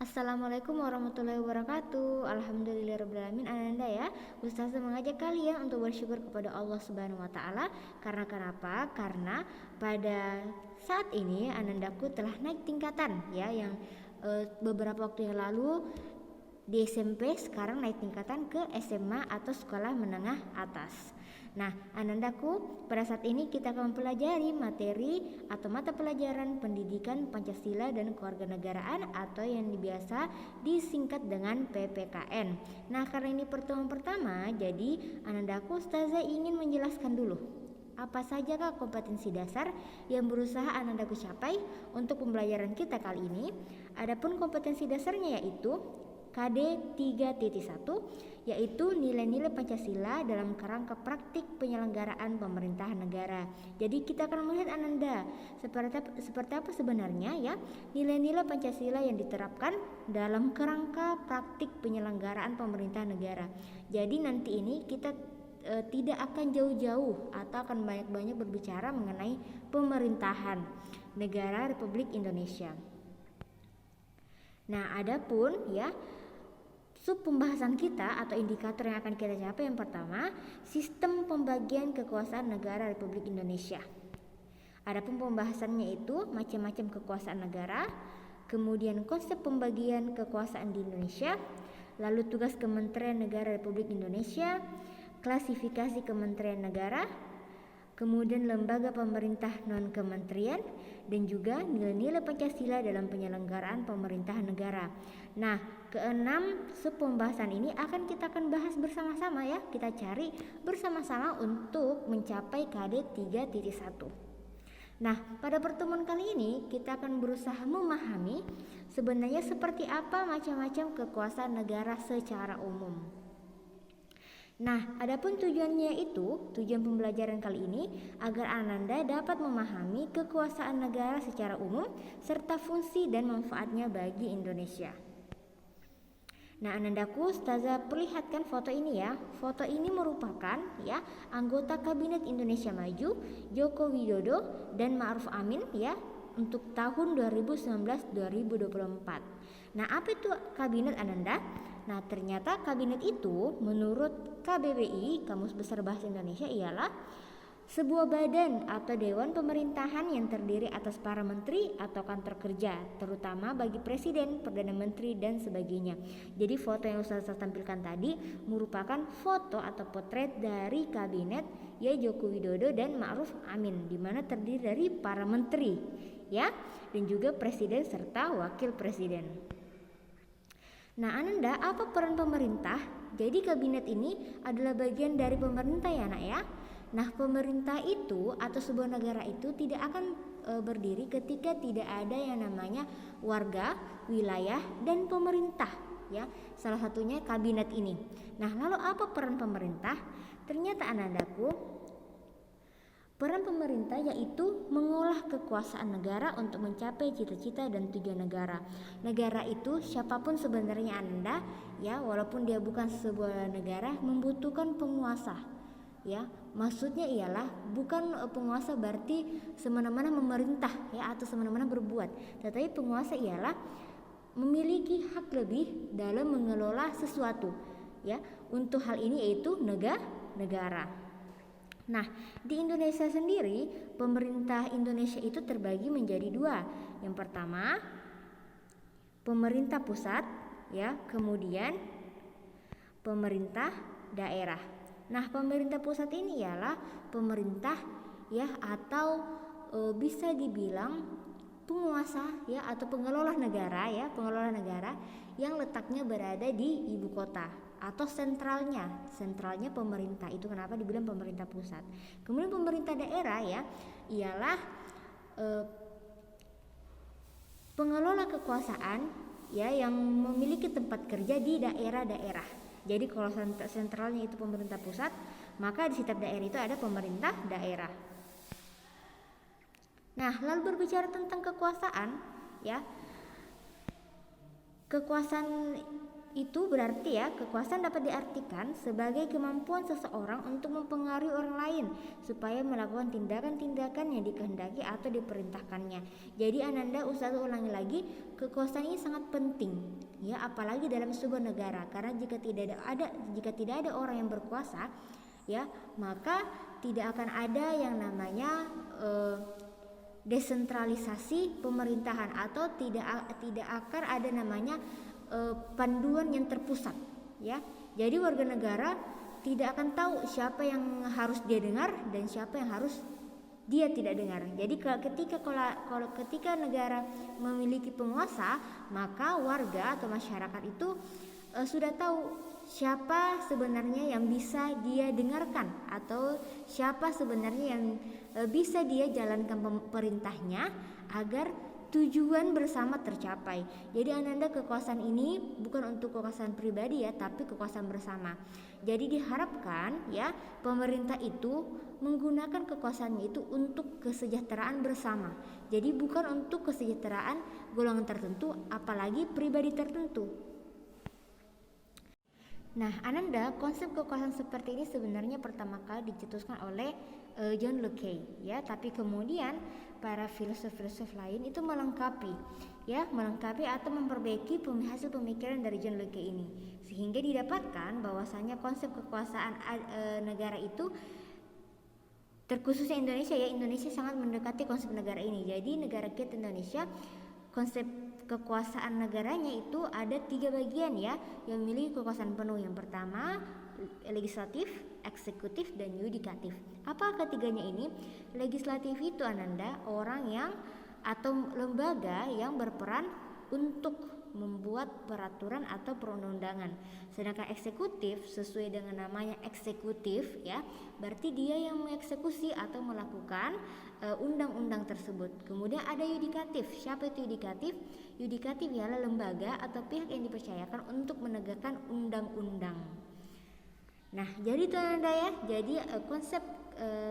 Assalamualaikum warahmatullahi wabarakatuh. Alhamdulillahirrahmanirrahim. Ananda ya, Ustazah mengajak kalian untuk bersyukur kepada Allah Subhanahu wa taala. Karena kenapa? Karena pada saat ini Anandaku telah naik tingkatan ya, yang beberapa waktu yang lalu di SMP, sekarang naik tingkatan ke SMA atau sekolah menengah atas. Nah, Anandaku, pada saat ini kita akan mempelajari materi atau mata pelajaran pendidikan Pancasila dan Kewarganegaraan atau yang biasa disingkat dengan PPKN. Nah, karena ini pertemuan pertama, jadi Anandaku Ustazah ingin menjelaskan dulu apa sajakah kompetensi dasar yang berusaha Anandaku capai untuk pembelajaran kita kali ini. Adapun kompetensi dasarnya yaitu KD 3.1, yaitu nilai-nilai Pancasila dalam kerangka praktik penyelenggaraan pemerintahan negara. Jadi kita akan melihat Ananda seperti apa sebenarnya ya nilai-nilai Pancasila yang diterapkan dalam kerangka praktik penyelenggaraan pemerintahan negara. Jadi nanti ini kita tidak akan jauh-jauh atau akan banyak-banyak berbicara mengenai pemerintahan negara Republik Indonesia. Nah, adapun ya sub pembahasan kita atau indikator yang akan kita capai, yang pertama, sistem pembagian kekuasaan negara Republik Indonesia. Adapun pembahasannya itu macam-macam kekuasaan negara, kemudian konsep pembagian kekuasaan di Indonesia, lalu tugas Kementerian Negara Republik Indonesia, klasifikasi kementerian negara, kemudian lembaga pemerintah non-kementerian, dan juga nilai-nilai Pancasila dalam penyelenggaraan pemerintahan negara. Nah, keenam pembahasan ini kita akan bahas bersama-sama ya. Kita cari bersama-sama untuk mencapai KD 3.1. Nah, pada pertemuan kali ini kita akan berusaha memahami sebenarnya seperti apa macam-macam kekuasaan negara secara umum. Nah, adapun tujuan pembelajaran kali ini agar Ananda dapat memahami kekuasaan negara secara umum serta fungsi dan manfaatnya bagi Indonesia. Nah, Anandaku, Ustazah perlihatkan foto ini ya. Foto ini merupakan ya anggota Kabinet Indonesia Maju, Joko Widodo dan Ma'ruf Amin ya untuk tahun 2019-2024. Nah, apa itu kabinet Ananda? Nah, ternyata kabinet itu menurut KBBI, Kamus Besar Bahasa Indonesia, ialah sebuah badan atau dewan pemerintahan yang terdiri atas para menteri atau kantor kerja, terutama bagi presiden, perdana menteri dan sebagainya. Jadi foto yang saya tampilkan tadi merupakan foto atau potret dari kabinet ya Joko Widodo dan Ma'ruf Amin, di mana terdiri dari para menteri ya dan juga presiden serta wakil presiden. Nah, Ananda, apa peran pemerintah? Jadi kabinet ini adalah bagian dari pemerintah ya nak ya. Nah, pemerintah itu atau sebuah negara itu tidak akan berdiri ketika tidak ada yang namanya warga, wilayah, dan pemerintah ya. Salah satunya kabinet ini. Nah, lalu apa peran pemerintah? Ternyata Anandaku, peran pemerintah yaitu mengolah kekuasaan negara untuk mencapai cita-cita dan tujuan negara. Negara itu siapapun sebenarnya Ananda ya, walaupun dia bukan sebuah negara, membutuhkan penguasa. Ya, maksudnya ialah bukan penguasa berarti semena-mena memerintah ya atau semena-mena berbuat, tetapi penguasa ialah memiliki hak lebih dalam mengelola sesuatu ya. Untuk hal ini yaitu negara. Nah, di Indonesia sendiri pemerintah Indonesia itu terbagi menjadi dua. Yang pertama pemerintah pusat ya, kemudian pemerintah daerah. Nah, pemerintah pusat ini ialah pemerintah ya atau bisa dibilang penguasa ya atau pengelola negara yang letaknya berada di ibu kota atau sentralnya pemerintah. Itu kenapa dibilang pemerintah pusat. Kemudian pemerintah daerah ya ialah pengelola kekuasaan ya yang memiliki tempat kerja di daerah-daerah. Jadi kalau sentralnya itu pemerintah pusat, maka di setiap daerah itu ada pemerintah daerah. Nah, lalu berbicara tentang kekuasaan ya. Kekuasaan itu berarti ya, kekuasaan dapat diartikan sebagai kemampuan seseorang untuk mempengaruhi orang lain supaya melakukan tindakan-tindakan yang dikehendaki atau diperintahkannya. Jadi Ananda, Ustaz ulangi lagi, kekuasaan ini sangat penting ya, apalagi dalam sebuah negara, karena jika tidak ada orang yang berkuasa ya, maka tidak akan ada yang namanya desentralisasi pemerintahan, atau tidak akan ada namanya panduan yang terpusat ya. Jadi warga negara tidak akan tahu siapa yang harus dia dengar dan siapa yang harus dia tidak dengar. Jadi ketika negara memiliki penguasa, maka warga atau masyarakat itu sudah tahu siapa sebenarnya yang bisa dia dengarkan, atau siapa sebenarnya yang bisa dia jalankan perintahnya agar tujuan bersama tercapai. Jadi Ananda, kekuasaan ini bukan untuk kekuasaan pribadi ya, tapi kekuasaan bersama. Jadi diharapkan ya, pemerintah itu menggunakan kekuasaannya itu untuk kesejahteraan bersama. Jadi bukan untuk kesejahteraan golongan tertentu, apalagi pribadi tertentu. Nah, Ananda, konsep kekuasaan seperti ini sebenarnya pertama kali dicetuskan oleh John Locke ya, tapi kemudian para filsuf-filsuf lain itu melengkapi atau memperbaiki hasil pemikiran dari John Locke ini, sehingga didapatkan bahwasanya konsep kekuasaan negara itu, terkhususnya Indonesia ya, Indonesia sangat mendekati konsep negara ini. Jadi negara kita Indonesia, konsep kekuasaan negaranya itu ada 3 bagian ya, yang memiliki kekuasaan penuh. Yang pertama legislatif, eksekutif, dan yudikatif. Apa ketiganya ini? Legislatif itu Ananda, orang yang atau lembaga yang berperan untuk membuat peraturan atau perundang-undangan. Sedangkan eksekutif sesuai dengan namanya eksekutif ya, berarti dia yang mengeksekusi atau melakukan undang-undang tersebut. Kemudian ada yudikatif. Siapa itu yudikatif? Yudikatif ialah lembaga atau pihak yang dipercayakan untuk menegakkan undang-undang. Nah, jadi itu Anda ya. Jadi konsep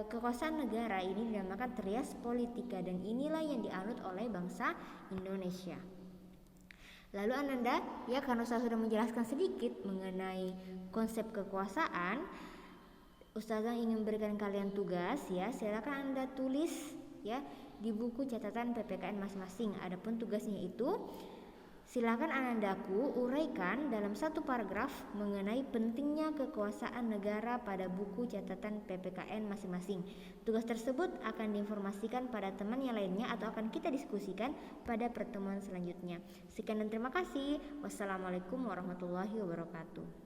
kekuasaan negara ini dinamakan trias politika, dan inilah yang dianut oleh bangsa Indonesia. Lalu Ananda ya, karena saya sudah menjelaskan sedikit mengenai konsep kekuasaan, Ustazah ingin memberikan kalian tugas ya, silakan Anda tulis ya di buku catatan PPKN masing-masing. Adapun tugasnya itu silakan Anandaku uraikan dalam 1 paragraf mengenai pentingnya kekuasaan negara pada buku catatan PPKN masing-masing. Tugas tersebut akan diinformasikan pada teman yang lainnya atau akan kita diskusikan pada pertemuan selanjutnya. Sekian dan terima kasih. Wassalamualaikum warahmatullahi wabarakatuh.